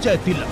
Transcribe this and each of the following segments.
विजय तिलक।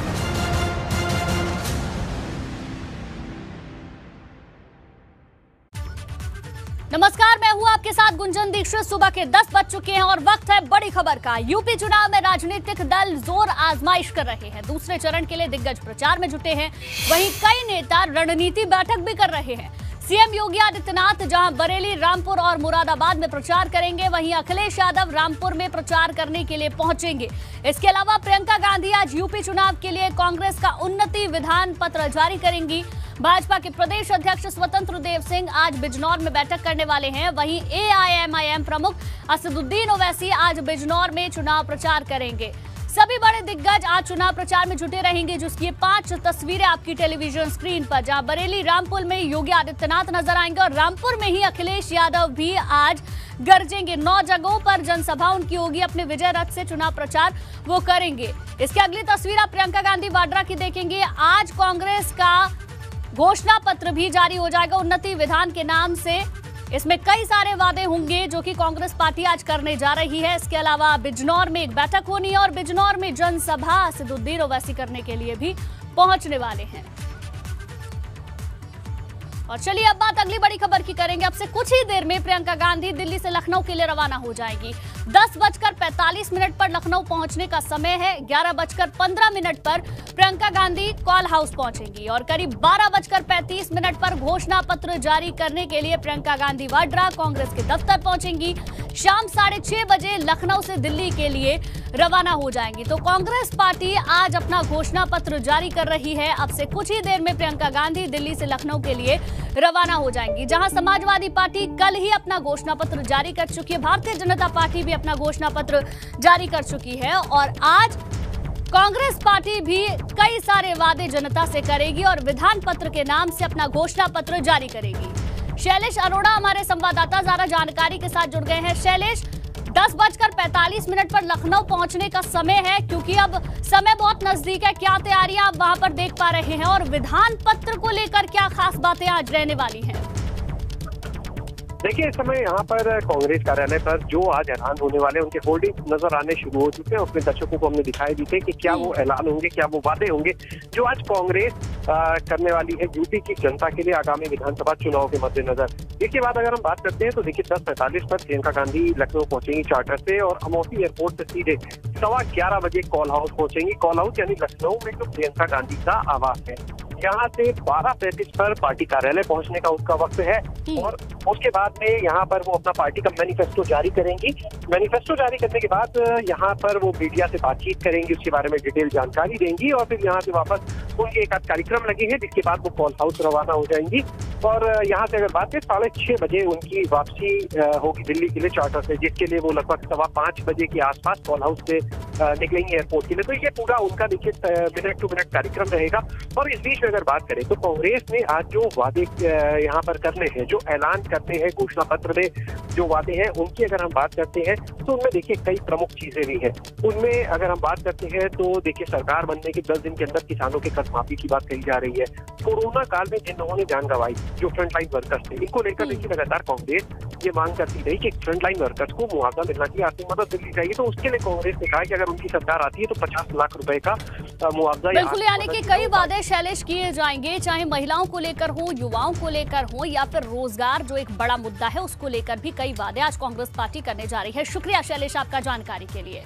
नमस्कार, मैं हूं आपके साथ गुंजन दीक्षित। सुबह के 10 बज चुके हैं और वक्त है बड़ी खबर का। यूपी चुनाव में राजनीतिक दल जोर आजमाइश कर रहे हैं। दूसरे चरण के लिए दिग्गज प्रचार में जुटे हैं। वहीं कई नेता रणनीति बैठक भी कर रहे हैं। सीएम योगी आदित्यनाथ जहां बरेली, रामपुर और मुरादाबाद में प्रचार करेंगे, वहीं अखिलेश यादव रामपुर में प्रचार करने के लिए पहुंचेंगे। इसके अलावा प्रियंका गांधी आज यूपी चुनाव के लिए कांग्रेस का उन्नति विधान पत्र जारी करेंगी। भाजपा के प्रदेश अध्यक्ष स्वतंत्र देव सिंह आज बिजनौर में बैठक करने वाले हैं। वहीं एआईएमआईएम प्रमुख असदुद्दीन ओवैसी आज बिजनौर में चुनाव प्रचार करेंगे। सभी बड़े दिग्गज आज चुनाव प्रचार में जुटे रहेंगे, जिसकी 5 तस्वीरें आपकी टेलीविजन स्क्रीन पर, जहां बरेली, रामपुर में योगी आदित्यनाथ नजर आएंगे और रामपुर में ही अखिलेश यादव भी आज गरजेंगे। 9 जगहों पर जनसभा उनकी होगी। अपने विजय रथ से चुनाव प्रचार वो करेंगे। इसकी अगली तस्वीर आप प्रियंका गांधी वाड्रा की देखेंगे। आज कांग्रेस का घोषणा पत्र भी जारी हो जाएगा उन्नति विधान के नाम से। इसमें कई सारे वादे होंगे जो कि कांग्रेस पार्टी आज करने जा रही है। इसके अलावा बिजनौर में एक बैठक होनी है और बिजनौर में जनसभा असदुद्दीन ओवैसी करने के लिए भी पहुंचने वाले हैं। और चलिए अब बात अगली बड़ी खबर की करेंगे। अब से कुछ ही देर में प्रियंका गांधी दिल्ली से लखनऊ के लिए रवाना हो जाएंगी। 10:45 पर लखनऊ पहुंचने का समय है। 11:15 पर प्रियंका गांधी कॉल हाउस पहुंचेंगी और करीब 12:35 पर घोषणा पत्र जारी करने के लिए प्रियंका गांधी वाड्रा कांग्रेस के दफ्तर पहुंचेंगी। शाम 6:30 बजे लखनऊ से दिल्ली के लिए रवाना हो जाएंगी। तो कांग्रेस पार्टी आज अपना घोषणा पत्र जारी कर रही है। अब से कुछ ही देर में प्रियंका गांधी दिल्ली से लखनऊ के लिए रवाना हो जाएंगी, जहां समाजवादी पार्टी कल ही अपना घोषणा पत्र जारी कर चुकी है। भारतीय जनता पार्टी भी अपना घोषणा पत्र जारी कर चुकी है और आज कांग्रेस पार्टी भी कई सारे वादे जनता से करेगी और विधान पत्र के नाम से अपना घोषणा पत्र जारी करेगी। शैलेश अरोड़ा हमारे संवाददाता ज्यादा जानकारी के साथ जुड़ गए हैं। शैलेश, 10:45 पर लखनऊ पहुंचने का समय है, क्योंकि अब समय बहुत नजदीक है। क्या तैयारियां आप वहां पर देख पा रहे हैं और विधान पत्र को लेकर क्या खास बातें आज रहने वाली हैं? देखिए, इस समय यहाँ पर कांग्रेस कार्यालय पर जो आज ऐलान होने वाले उनके होर्डिंग नजर आने शुरू हो चुके हैं। उसमें दर्शकों को हमने दिखाई दी थे कि क्या वो ऐलान होंगे, क्या वो वादे होंगे जो आज कांग्रेस करने वाली है यूपी की जनता के लिए आगामी विधानसभा चुनाव के मद्देनजर। इसके बाद अगर हम बात करते हैं तो देखिए 10:45 पर प्रियंका गांधी लखनऊ पहुंचेंगी चार्टर से और अमौसी एयरपोर्ट से सीधे 11:15 बजे कॉल हाउस पहुंचेंगी। कॉल हाउस यानी लखनऊ में जो प्रियंका गांधी का आवास है, यहाँ से 12:35 पर पार्टी कार्यालय पहुंचने का उसका वक्त है और उसके बाद में यहाँ पर वो अपना पार्टी का मैनिफेस्टो जारी करेंगी। मैनिफेस्टो जारी करने के बाद यहाँ पर वो मीडिया से बातचीत करेंगी, उसके बारे में डिटेल जानकारी देंगी और फिर यहाँ से वापस उनके एक आध कार्यक्रम लगे हैं, जिसके बाद वो कॉल हाउस रवाना हो जाएंगी। और यहाँ से अगर बात करें 6:30 बजे उनकी वापसी होगी दिल्ली के लिए चार्टर से, जिसके लिए वो लगभग 5:15 बजे के आसपास कॉल हाउस से निकलेंगे एयरपोर्ट के लिए। तो ये पूरा उनका देखिए मिनट टू मिनट कार्यक्रम रहेगा। और इस बीच में अगर बात करें तो कांग्रेस ने आज जो वादे यहाँ पर करने हैं, जो ऐलान करते हैं घोषणा पत्र में जो वादे हैं, उनकी अगर हम बात करते हैं तो उनमें देखिए कई प्रमुख चीजें भी हैं। उनमें अगर हम बात करते हैं तो देखिए सरकार बनने के 10 दिन के अंदर किसानों के कर्ज माफी की बात कही जा रही है। कोरोना काल में जिन लोगों ने जान गंवाई, जो फ्रंटलाइन वर्कर्स थे, इनको लेकर देखिए लगातार कांग्रेस ये मांग करती रही कि फ्रंटलाइन वर्कर्स को मुआवजा मिलना चाहिए, आर्थिक मदद मिलनी चाहिए। तो उसके लिए कांग्रेस ने कहा कि अगर उनकी सरकार आती है तो 50 लाख रुपए का मुआवजा। बिल्कुल, यानी कि कई वादे शैलेश किए जाएंगे, चाहे महिलाओं को लेकर हो, युवाओं को लेकर हो या फिर रोजगार जो एक बड़ा मुद्दा है उसको लेकर भी कई वादे आज कांग्रेस पार्टी करने जा रही है। शुक्रिया शैलेश आपका जानकारी के लिए।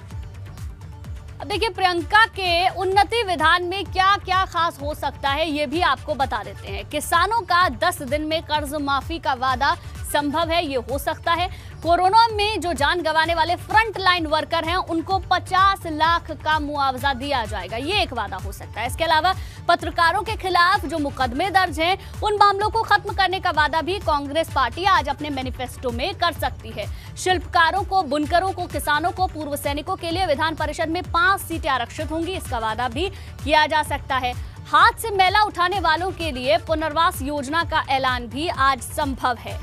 अब देखिए प्रियंका के उन्नति विधान में क्या क्या खास हो सकता है ये भी आपको बता देते हैं। किसानों का 10 दिन में कर्ज माफी का वादा संभव है, ये हो सकता है। कोरोना में जो जान गंवाने वाले फ्रंट लाइन वर्कर हैं उनको 50 लाख का मुआवजा दिया जाएगा, ये एक वादा हो सकता है। इसके अलावा पत्रकारों के खिलाफ जो मुकदमे दर्ज हैं उन मामलों को खत्म करने का वादा भी कांग्रेस पार्टी आज अपने मैनिफेस्टो में कर सकती है। शिल्पकारों को, बुनकरों को, किसानों को, पूर्व सैनिकों के लिए विधान परिषद में 5 सीटें आरक्षित होंगी, इसका वादा भी किया जा सकता है। हाथ से मैला उठाने वालों के लिए पुनर्वास योजना का ऐलान भी आज संभव है।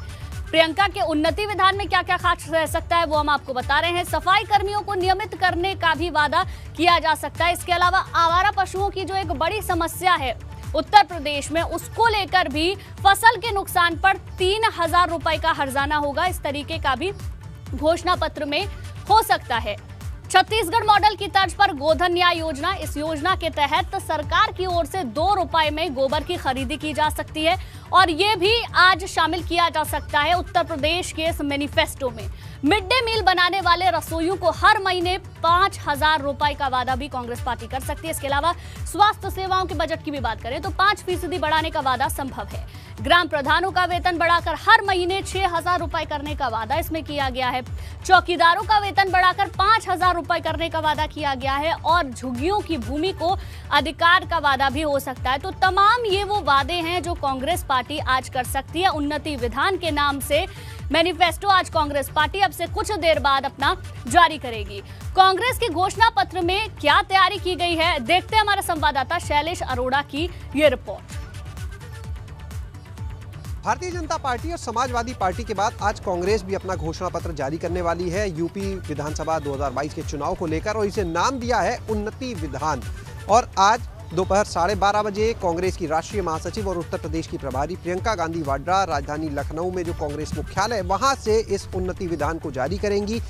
प्रियंका के उन्नति विधान में क्या क्या खास रह सकता है वो हम आपको बता रहे हैं। सफाई कर्मियों को नियमित करने का भी वादा किया जा सकता है। इसके अलावा आवारा पशुओं की जो एक बड़ी समस्या है उत्तर प्रदेश में, उसको लेकर भी फसल के नुकसान पर 3000 रुपए का हर्जाना होगा, इस तरीके का भी घोषणा पत्र में हो सकता है। छत्तीसगढ़ मॉडल की तर्ज पर गोधन न्याय योजना। इस योजना के तहत सरकार की ओर से 2 रुपए में गोबर की खरीदी की जा सकती है और ये भी आज शामिल किया जा सकता है उत्तर प्रदेश के इस मैनिफेस्टो में। मिड डे मील बनाने वाले रसोइयों को हर महीने 5,000 रुपए का वादा भी कांग्रेस पार्टी कर सकती है। इसके अलावा स्वास्थ्य सेवाओं के बजट की भी बात करें तो 5% बढ़ाने का वादा संभव है। ग्राम प्रधानों का वेतन बढ़ाकर हर महीने 6,000 रुपए करने का वादा इसमें किया गया है। चौकीदारों का वेतन बढ़ाकर 5,000 रुपए करने का वादा किया गया है और झुग्गियों की भूमि को अधिकार का वादा भी हो सकता है। तो तमाम ये वो वादे हैं जो कांग्रेस पार्टी आज कर सकती है। उन्नति विधान के नाम से मैनिफेस्टो आज कांग्रेस पार्टी अब से कुछ देर बाद अपना जारी करेगी। कांग्रेस के घोषणा पत्र में क्या तैयारी की गई है, देखते हैं हमारे संवाददाता शैलेश अरोड़ा की ये रिपोर्ट। भारतीय जनता पार्टी और समाजवादी पार्टी के बाद आज कांग्रेस भी अपना घोषणा पत्र जारी करने वाली है यूपी विधानसभा 2022 के चुनाव को लेकर, और इसे नाम दिया है उन्नति विधान। और आज दोपहर 12:30 बजे कांग्रेस की राष्ट्रीय महासचिव और उत्तर प्रदेश की प्रभारी प्रियंका गांधी वाड्रा राजधानी लखनऊ में जो कांग्रेस मुख्यालय है वहां से इस उन्नति विधान को जारी करेंगी।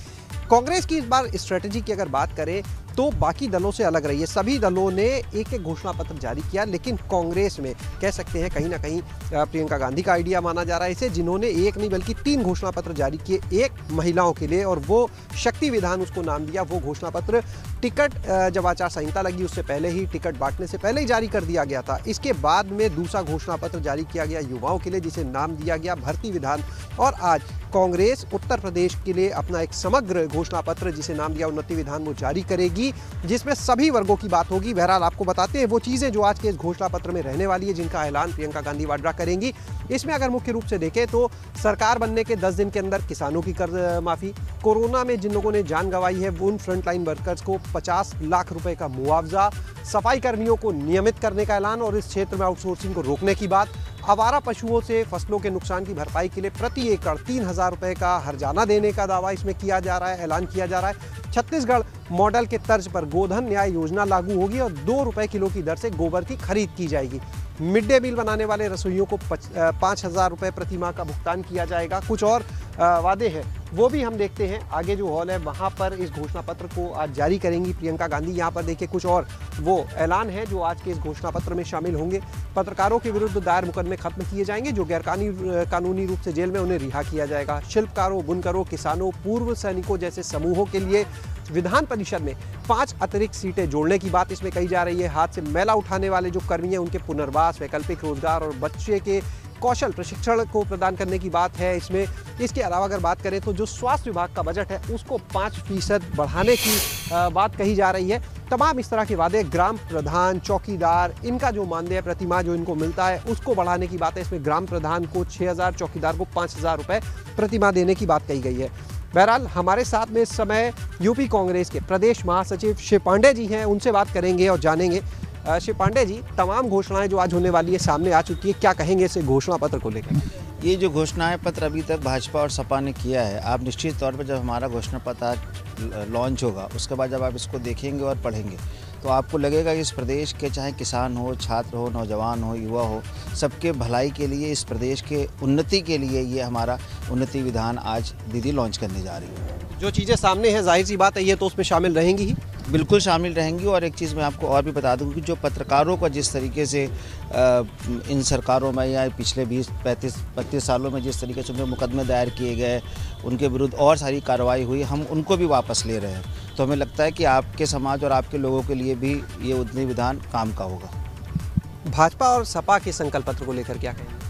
कांग्रेस की इस बार स्ट्रेटजी की अगर बात करें तो बाकी दलों से अलग रही है। सभी दलों ने एक घोषणा पत्र जारी किया, लेकिन कांग्रेस में कह सकते हैं कहीं ना कहीं प्रियंका गांधी का आइडिया माना जा रहा है इसे, जिन्होंने एक नहीं बल्कि 3 घोषणा पत्र जारी किए। एक महिलाओं के लिए और वो शक्ति विधान उसको नाम दिया। वो घोषणा पत्र टिकट जब आचार संहिता लगी उससे पहले ही, टिकट बांटने से पहले ही जारी कर दिया गया था। इसके बाद में दूसरा घोषणा पत्र जारी किया गया युवाओं के लिए, जिसे नाम दिया गया भर्ती विधान। और आज कांग्रेस उत्तर प्रदेश के लिए अपना एक समग्र घोषणा पत्र जिसे नाम दिया उन्नति विधान वो जारी करेगी, जिसमें सभी वर्गों की बात होगी। बहरहाल आपको बताते हैं वो चीजें जो आज के इस घोषणा पत्र में रहने वाली है, जिनका ऐलान प्रियंका गांधी वाड्रा करेंगी। इसमें अगर मुख्य रूप से देखें तो सरकार बनने के 10 दिन के अंदर किसानों की कर्ज माफी, कोरोना में जिन लोगों ने जान गंवाई है उन फ्रंटलाइन वर्कर्स को 50 लाख रुपए का मुआवजा, सफाई कर्मियों को नियमित करने का ऐलान और इस क्षेत्र में आउटसोर्सिंग को रोकने की बात, आवारा पशुओं से फसलों के नुकसान की भरपाई के लिए प्रति एकड़ 3,000 रुपए का हर्जाना देने का दावा इसमें किया जा रहा है, ऐलान किया जा रहा है। छत्तीसगढ़ मॉडल के तर्ज पर गोधन न्याय योजना लागू होगी और 2 रुपए किलो की दर से गोबर की खरीद की जाएगी। मिड डे मील बनाने वाले रसोइयों को 5,000 रुपए प्रति माह का भुगतान किया जाएगा। कुछ और वादे हैं वो भी हम देखते हैं। आगे जो हॉल है वहाँ पर इस घोषणा पत्र को आज जारी करेंगी प्रियंका गांधी। यहाँ पर देखिए कुछ और वो ऐलान है जो आज के इस घोषणा पत्र में शामिल होंगे। पत्रकारों के विरुद्ध दायर मुकदमे खत्म किए जाएंगे, जो कानूनी रूप से जेल में उन्हें रिहा किया जाएगा। शिल्पकारों, बुनकरों, किसानों, पूर्व सैनिकों जैसे समूहों के लिए विधान परिषद में 5 अतिरिक्त सीटें जोड़ने की बात इसमें कही जा रही है। हाथ से मैला उठाने वाले जो कर्मी हैं उनके पुनर्वास, वैकल्पिक रोजगार और बच्चे के कौशल प्रशिक्षण को प्रदान करने की बात है इसमें। इसके अलावा अगर बात करें तो जो स्वास्थ्य विभाग का बजट है उसको 5% बढ़ाने की बात कही जा रही है। तमाम इस तरह के वादे, ग्राम प्रधान, चौकीदार, इनका जो मानदेय प्रतिमाह जो इनको मिलता है उसको बढ़ाने की बात है इसमें। ग्राम प्रधान को 6,000, चौकीदार को 5,000 रुपए प्रतिमाह देने की बात कही गई है। बहरहाल हमारे साथ में इस समय यूपी कांग्रेस के प्रदेश महासचिव शिव पांडे जी हैं, उनसे बात करेंगे और जानेंगे। शिव पांडे जी, तमाम घोषणाएं जो आज होने वाली है सामने आ चुकी है, क्या कहेंगे इस घोषणा पत्र को लेकर? ये जो घोषणाएं पत्र अभी तक भाजपा और सपा ने किया है, आप निश्चित तौर पर जब हमारा घोषणा पत्र लॉन्च होगा उसके बाद जब आप इसको देखेंगे और पढ़ेंगे तो आपको लगेगा कि इस प्रदेश के चाहे किसान हो, छात्र हो, नौजवान हो, युवा हो, सबके भलाई के लिए, इस प्रदेश के उन्नति के लिए ये हमारा उन्नति विधान आज दीदी लॉन्च करने जा रही है। जो चीज़ें सामने हैं जाहिर सी बात है ये तो उसमें शामिल रहेंगी ही। बिल्कुल शामिल रहेंगी। और एक चीज़ मैं आपको और भी बता दूं कि जो पत्रकारों का जिस तरीके से इन सरकारों में या पिछले 20-35 सालों में जिस तरीके से उनके मुकदमे दायर किए गए, उनके विरुद्ध और सारी कार्रवाई हुई, हम उनको भी वापस ले रहे हैं। तो हमें लगता है कि आपके समाज और आपके लोगों के लिए भी ये उन्नति विधान काम का होगा। भाजपा और सपा के संकल्प पत्र को लेकर क्या कहेंगे?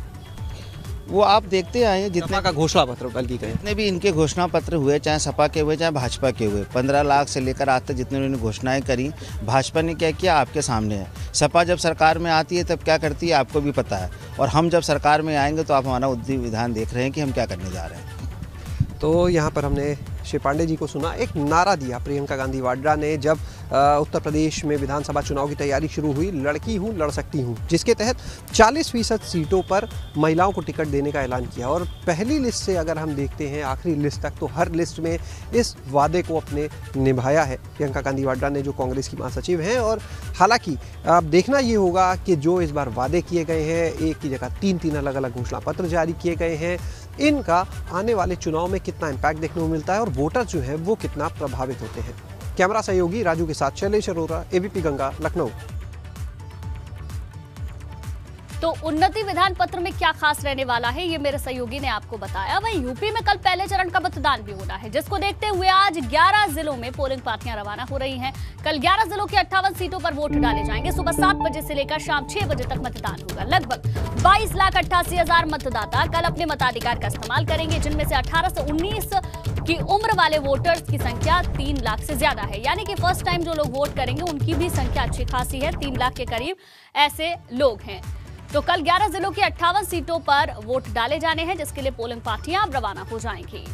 वो आप देखते आए हैं जितने का घोषणा पत्र बल्कि कहें, जितने भी इनके घोषणा पत्र हुए, चाहे सपा के हुए चाहे भाजपा के हुए, 15 लाख से लेकर आज तक जितने उन्होंने घोषणाएं करी, भाजपा ने क्या किया आपके सामने है। सपा जब सरकार में आती है तब क्या करती है आपको भी पता है, और हम जब सरकार में आएंगे तो आप हमारा उन्नति विधान देख रहे हैं कि हम क्या करने जा रहे हैं। तो यहाँ पर हमने शिव पांडे जी को सुना, एक नारा दिया प्रियंका गांधी वाड्रा ने जब उत्तर प्रदेश में विधानसभा चुनाव की तैयारी शुरू हुई, लड़की हूँ लड़ सकती हूँ, जिसके तहत 40% सीटों पर महिलाओं को टिकट देने का ऐलान किया। और पहली लिस्ट से अगर हम देखते हैं आखिरी लिस्ट तक, तो हर लिस्ट में इस वादे को अपने निभाया है प्रियंका गांधी वाड्रा ने, जो कांग्रेस की महासचिव हैं। और हालांकि अब देखना ये होगा कि जो इस बार वादे किए गए हैं, एक की जगह 3 अलग अलग घोषणा पत्र जारी किए गए हैं, इनका आने वाले चुनाव में कितना इम्पैक्ट देखने को मिलता है और वोटर जो है वो कितना प्रभावित होते हैं। कैमरा सहयोगी राजू के साथ शैलेश अरोरा, एबीपी गंगा, लखनऊ। तो उन्नति विधान पत्र में क्या खास रहने वाला है, ये मेरे सहयोगी ने आपको बताया। वहीं यूपी में कल पहले चरण का मतदान भी होना है, जिसको देखते हुए आज 11 जिलों में पोलिंग पार्टियां रवाना हो रही हैं। कल 11 जिलों की 58 सीटों पर वोट डाले जाएंगे। सुबह 7 बजे से लेकर शाम 6 बजे तक मतदान होगा। लगभग 22,88,000 मतदाता कल अपने मताधिकार का इस्तेमाल करेंगे, जिनमें से 18 से 19 की उम्र वाले वोटर्स की संख्या 3 लाख से ज्यादा है। यानी कि फर्स्ट टाइम जो लोग वोट करेंगे उनकी भी संख्या अच्छी खासी है, 3 लाख के करीब ऐसे लोग हैं। तो कल 11 जिलों की 58 सीटों पर वोट डाले जाने हैं, जिसके लिए पोलिंग पार्टियां अब रवाना हो जाएंगी।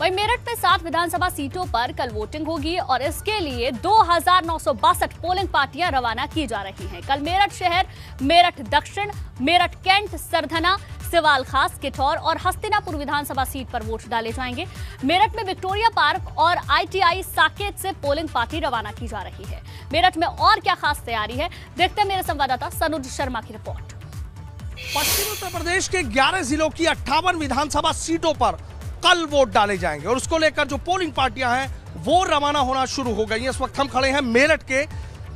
वहीं मेरठ में 7 विधानसभा सीटों पर कल वोटिंग होगी और इसके लिए 2,962 पोलिंग पार्टियां रवाना की जा रही हैं। कल मेरठ शहर, मेरठ दक्षिण, मेरठ कैंट, सरधना, सिवाल खास, किठौर और हस्तिनापुर विधानसभा सीट पर वोट डाले जाएंगे। मेरठ में विक्टोरिया पार्क और ITI साकेत से पोलिंग पार्टी रवाना की जा रही है। मेरठ में और क्या खास तैयारी है, देखते हैं मेरे संवाददाता सनुज शर्मा की रिपोर्ट। पश्चिम उत्तर प्रदेश के 11 जिलों की 58 विधानसभा सीटों पर कल वोट डाले जाएंगे और उसको लेकर जो पोलिंग पार्टियां हैं वो रवाना होना शुरू हो गई हैं। इस वक्त हम खड़े हैं मेरठ के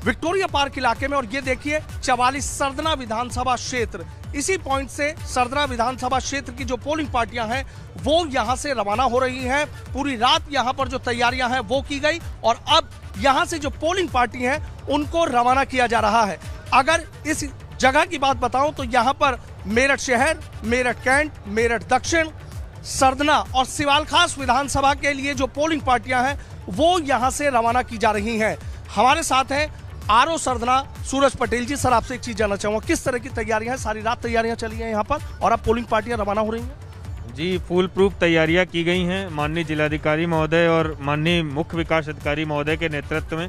विक्टोरिया पार्क इलाके में और ये देखिए 44 सरधना विधानसभा क्षेत्र, इसी पॉइंट से सरधना विधानसभा क्षेत्र की जो पोलिंग पार्टियां हैं वो यहां से रवाना हो रही हैं। पूरी रात यहां पर जो तैयारियां हैं वो की गई और अब यहां से जो पोलिंग पार्टी हैं उनको रवाना किया जा रहा है। अगर इस जगह की बात बताऊं तो यहां पर मेरठ शहर, मेरठ कैंट, मेरठ दक्षिण, सरधना और सिवाल खास विधानसभा के लिए जो पोलिंग पार्टियां हैं वो यहां से रवाना की जा रही हैं। हमारे साथ हैं RO सरधना सूरज पटेल जी। सर, आपसे एक चीज जानना चाहूंगा, किस तरह की तैयारियां हैं? सारी रात तैयारियां चली हैं यहाँ पर और अब पोलिंग पार्टियां रवाना हो रही हैं? जी, फुल प्रूफ तैयारियां की गई हैं। माननीय जिलाधिकारी महोदय और माननीय मुख्य विकास अधिकारी महोदय के नेतृत्व में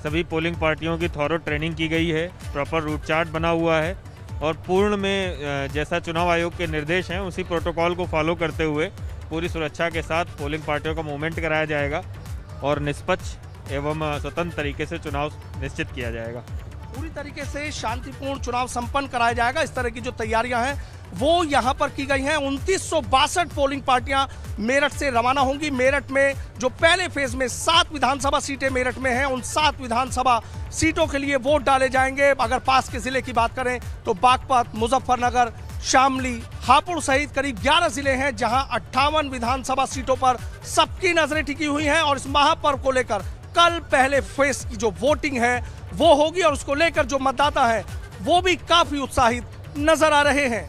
सभी पोलिंग पार्टियों की थॉरो ट्रेनिंग की गई है। प्रॉपर रूट चार्ट बना हुआ है और पूर्ण में जैसा चुनाव आयोग के निर्देश हैं उसी प्रोटोकॉल को फॉलो करते हुए पूरी सुरक्षा के साथ पोलिंग पार्टियों का मूवमेंट कराया जाएगा और निष्पक्ष एवं स्वतंत्र तरीके से चुनाव निश्चित किया जाएगा। पूरी तरीके से शांतिपूर्ण चुनाव संपन्न कराया जाएगा। इस तरह की जो तैयारियां हैं वो यहां पर की गई हैं। 2962 पोलिंग पार्टियां मेरठ से रवाना होंगी। मेरठ में जो पहले फेज में 7 विधानसभा सीटें मेरठ में हैं, उन 7 विधानसभा सीटों के लिए वोट डाले जाएंगे। अगर पास के जिले की बात करें तो बागपत, मुजफ्फरनगर, शामली, हापुड़ सहित करीब 11 जिले हैं जहां 58 विधानसभा सीटों पर सबकी नजरें टिकी हुई हैं और इस महापर्व को लेकर कल पहले फेज की जो वोटिंग है वो होगी और उसको लेकर जो मतदाता है वो भी काफी उत्साहित नजर आ रहे हैं।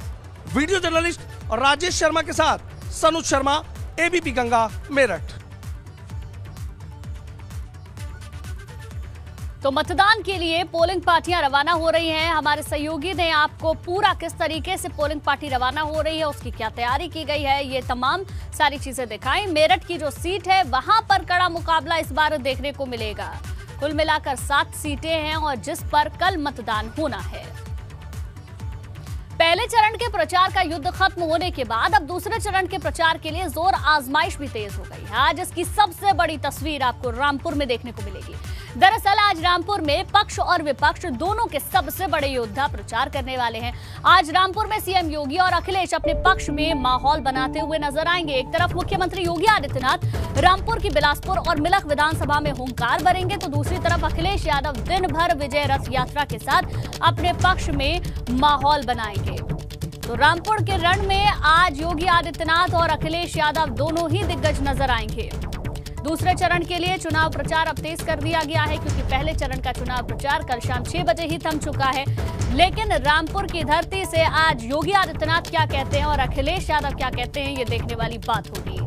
वीडियो जर्नलिस्ट राजेश शर्मा के साथ सनुज शर्मा, एबीपी गंगा, मेरठ। तो मतदान के लिए पोलिंग पार्टियां रवाना हो रही हैं। हमारे सहयोगी ने आपको पूरा किस तरीके से पोलिंग पार्टी रवाना हो रही है, उसकी क्या तैयारी की गई है, ये तमाम सारी चीजें दिखाई। मेरठ की जो सीट है वहां पर कड़ा मुकाबला इस बार देखने को मिलेगा। कुल मिलाकर 7 सीटें हैं और जिस पर कल मतदान होना है। पहले चरण के प्रचार का युद्ध खत्म होने के बाद अब दूसरे चरण के प्रचार के लिए जोर आजमाइश भी तेज हो गई है। आज इसकी सबसे बड़ी तस्वीर आपको रामपुर में देखने को मिलेगी। दरअसल आज रामपुर में पक्ष और विपक्ष दोनों के सबसे बड़े योद्धा प्रचार करने वाले हैं। आज रामपुर में सीएम योगी और अखिलेश अपने पक्ष में माहौल बनाते हुए नजर आएंगे। एक तरफ मुख्यमंत्री योगी आदित्यनाथ रामपुर की बिलासपुर और मिलख विधानसभा में हुंकार भरेंगे, तो दूसरी तरफ अखिलेश यादव दिन भर विजय रथ यात्रा के साथ अपने पक्ष में माहौल बनाएंगे। तो रामपुर के रण में आज योगी आदित्यनाथ और अखिलेश यादव दोनों ही दिग्गज नजर आएंगे। दूसरे चरण के लिए चुनाव प्रचार अब तेज कर दिया गया है, क्योंकि पहले चरण का चुनाव प्रचार कल शाम 6 बजे ही थम चुका है। लेकिन रामपुर की धरती से आज योगी आदित्यनाथ क्या कहते हैं और अखिलेश यादव क्या कहते हैं, ये देखने वाली बात होगी।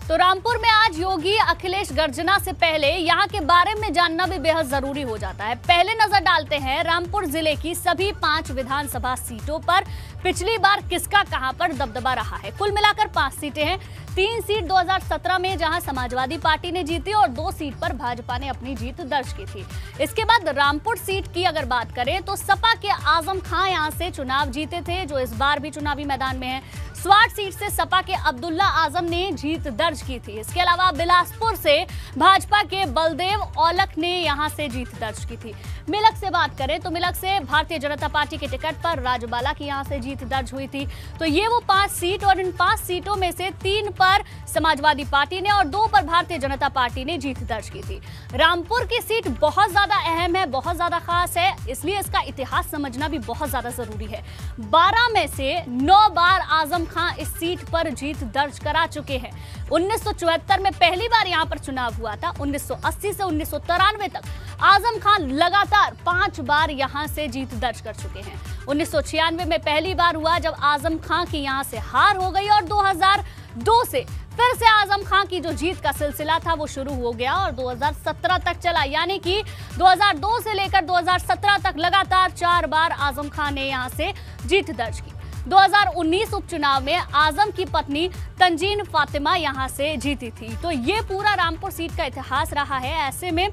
तो रामपुर में आज योगी अखिलेश गर्जना से पहले यहां के बारे में जानना भी बेहद जरूरी हो जाता है। पहले नजर डालते हैं रामपुर जिले की सभी 5 विधानसभा सीटों पर पिछली बार किसका कहां पर दबदबा रहा है। कुल मिलाकर 5 सीटें हैं। 3 सीट 2017 में जहां समाजवादी पार्टी ने जीती और 2 सीट पर भाजपा ने अपनी जीत दर्ज की थी। इसके बाद रामपुर सीट की अगर बात करें तो सपा के आजम खां यहां से चुनाव जीते थे, जो इस बार भी चुनावी मैदान में है। स्वाट सीट से सपा के अब्दुल्ला आजम ने जीत दर्ज की थी। इसके अलावा बिलासपुर से भाजपा के बलदेव औलख ने यहां से जीत दर्ज की थी। मिलक से बात करें तो मिलक से भारतीय जनता पार्टी के टिकट पर राजबाला की यहां से जीत दर्ज हुई थी। तो ये वो 5 सीट, और इन 5 सीटों में से 3 पर समाजवादी पार्टी ने और 2 पर भारतीय जनता पार्टी ने जीत दर्ज की थी। रामपुर की सीट बहुत ज्यादा अहम है, बहुत ज्यादा खास है, इसलिए इसका इतिहास समझना भी बहुत ज्यादा जरूरी है। 12 में से 9 बार आजम खां इस सीट पर जीत दर्ज करा चुके हैं। 1974 में पहली बार यहां पर चुनाव हुआ था। 1980 से 1993 तक आजम खां लगातार 5 बार यहां से जीत दर्ज कर चुके हैं। 1996 में पहली बार हुआ जब आजम खां की यहां से हार हो गई, और 2002 से फिर से आजम खां की जो जीत का सिलसिला था वो शुरू हो गया और 2017 तक चला। यानी कि 2002 से लेकर 2017 तक लगातार 4 बार आजम खां ने यहां से जीत दर्ज की। 2019 उपचुनाव में आजम की पत्नी तंजीन फातिमा यहां से जीती थी। तो ये पूरा रामपुर सीट का इतिहास रहा है। ऐसे में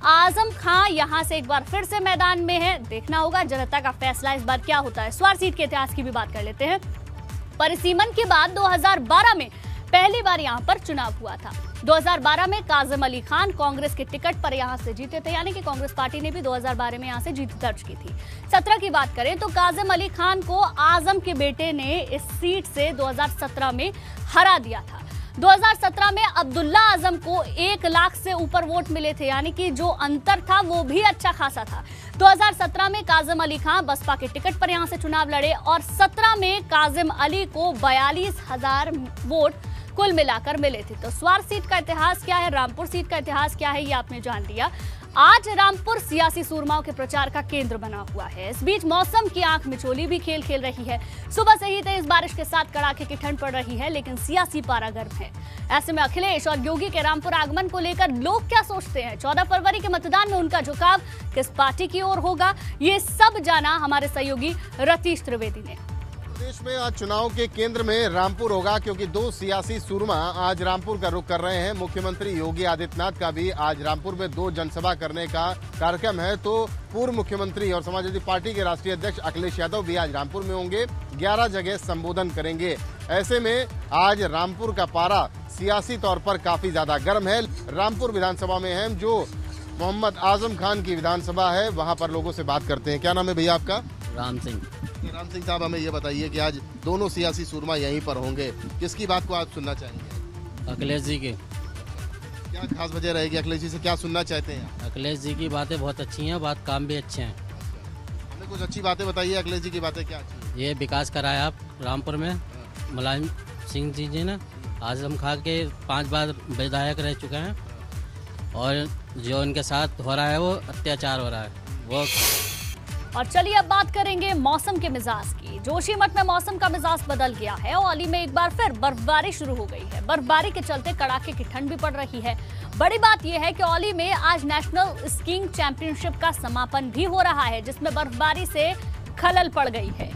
आजम खां यहां से एक बार फिर से मैदान में है। देखना होगा जनता का फैसला इस बार क्या होता है। स्वार सीट के इतिहास की भी बात कर लेते हैं। परिसीमन के बाद 2012 में पहली बार यहां पर चुनाव हुआ था। 2012 में काजिम अली खान कांग्रेस के टिकट पर यहां से जीते थे, यानी कि कांग्रेस पार्टी ने भी 2012 में यहां से जीत दर्ज की थी। 17 की बात करें तो काजिम अली खान को आजम के बेटे ने इस सीट से 2017 में हरा दिया था। 2017 में अब्दुल्ला आजम को 1 लाख से ऊपर वोट मिले थे, यानी कि जो अंतर था वो भी अच्छा खासा था। 2017 में काजिम अली खान बसपा के टिकट पर यहां से चुनाव लड़े और 17 में काजिम अली को 42,000 वोट कुल मिलाकर मिले थे। तो स्वार सीट का इतिहास क्या है, रामपुर सीट का इतिहास क्या है, ये आपने जान लिया। आज रामपुर सियासी सूरमाओं के प्रचार का केंद्र बना हुआ है। इस बीच मौसम की आंख मिचोली भी खेल खेल रही है। सुबह से ही तेज बारिश के साथ कड़ाके की ठंड पड़ रही है, लेकिन सियासी पारा गर्म है। ऐसे में अखिलेश और योगी के रामपुर आगमन को लेकर लोग क्या सोचते हैं, 14 फरवरी के मतदान में उनका झुकाव किस पार्टी की ओर होगा, ये सब जाना हमारे सहयोगी रतीश त्रिवेदी ने। प्रदेश में आज चुनाव के केंद्र में रामपुर होगा, क्योंकि 2 सियासी सूरमा आज रामपुर का रुख कर रहे हैं। मुख्यमंत्री योगी आदित्यनाथ का भी आज रामपुर में 2 जनसभा करने का कार्यक्रम है। तो पूर्व मुख्यमंत्री और समाजवादी पार्टी के राष्ट्रीय अध्यक्ष अखिलेश यादव भी आज रामपुर में होंगे, 11 जगह संबोधन करेंगे। ऐसे में आज रामपुर का पारा सियासी तौर पर काफी ज्यादा गर्म है। रामपुर विधानसभा में हम जो मोहम्मद आजम खान की विधानसभा है वहाँ पर लोगों से बात करते हैं। क्या नाम है भैया आपका? राम सिंह साहब, हमें ये बताइए कि आज दोनों सियासी सूरमा यहीं पर होंगे, किसकी बात को आप सुनना चाहेंगे? अखिलेश जी के। क्या खास वजह रहेगी? अखिलेश जी से क्या सुनना चाहते हैं? अखिलेश जी की बातें बहुत अच्छी हैं, बात काम भी अच्छे हैं। हमें कुछ अच्छी बातें बताइए। अखिलेश जी की बातें क्या अच्छी हैं? ये विकास कराया आप रामपुर में। मुलायम सिंह जी ने आजम खां के 5 बार विधायक रह चुके हैं, और जो उनके साथ हो रहा है वो अत्याचार हो रहा है वो। और चलिए अब बात करेंगे मौसम के मिजाज की। जोशीमठ में मौसम का मिजाज बदल गया है। औली में एक बार फिर बर्फबारी शुरू हो गई है। बर्फबारी के चलते कड़ाके की ठंड भी पड़ रही है। बड़ी बात यह है कि औली में आज नेशनल स्कीइंग चैंपियनशिप का समापन भी हो रहा है, जिसमें बर्फबारी से खलल पड़ गई है।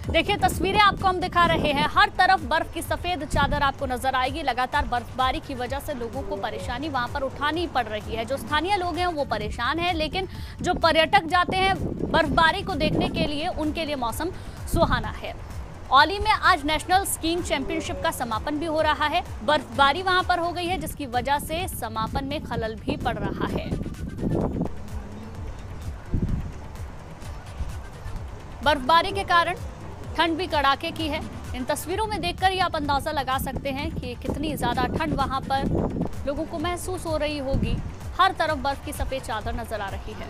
देखिए तस्वीरें आपको हम दिखा रहे हैं, हर तरफ बर्फ की सफेद चादर आपको नजर आएगी। लगातार बर्फबारी की वजह से लोगों को परेशानी वहां पर उठानी पड़ रही है। जो स्थानीय लोग हैं वो परेशान हैं, लेकिन जो पर्यटक जाते हैं बर्फबारी को देखने के लिए, उनके लिए मौसम सुहाना है। औली में आज नेशनल स्कीइंग चैंपियनशिप का समापन भी हो रहा है। बर्फबारी वहां पर हो गई है, जिसकी वजह से समापन में खलल भी पड़ रहा है। बर्फबारी के कारण ठंड भी कड़ाके की है। इन तस्वीरों में देखकर ही आप अंदाजा लगा सकते हैं कि कितनी ज्यादा ठंड वहां पर लोगों को महसूस हो रही होगी। हर तरफ बर्फ की सफेद चादर नजर आ रही है।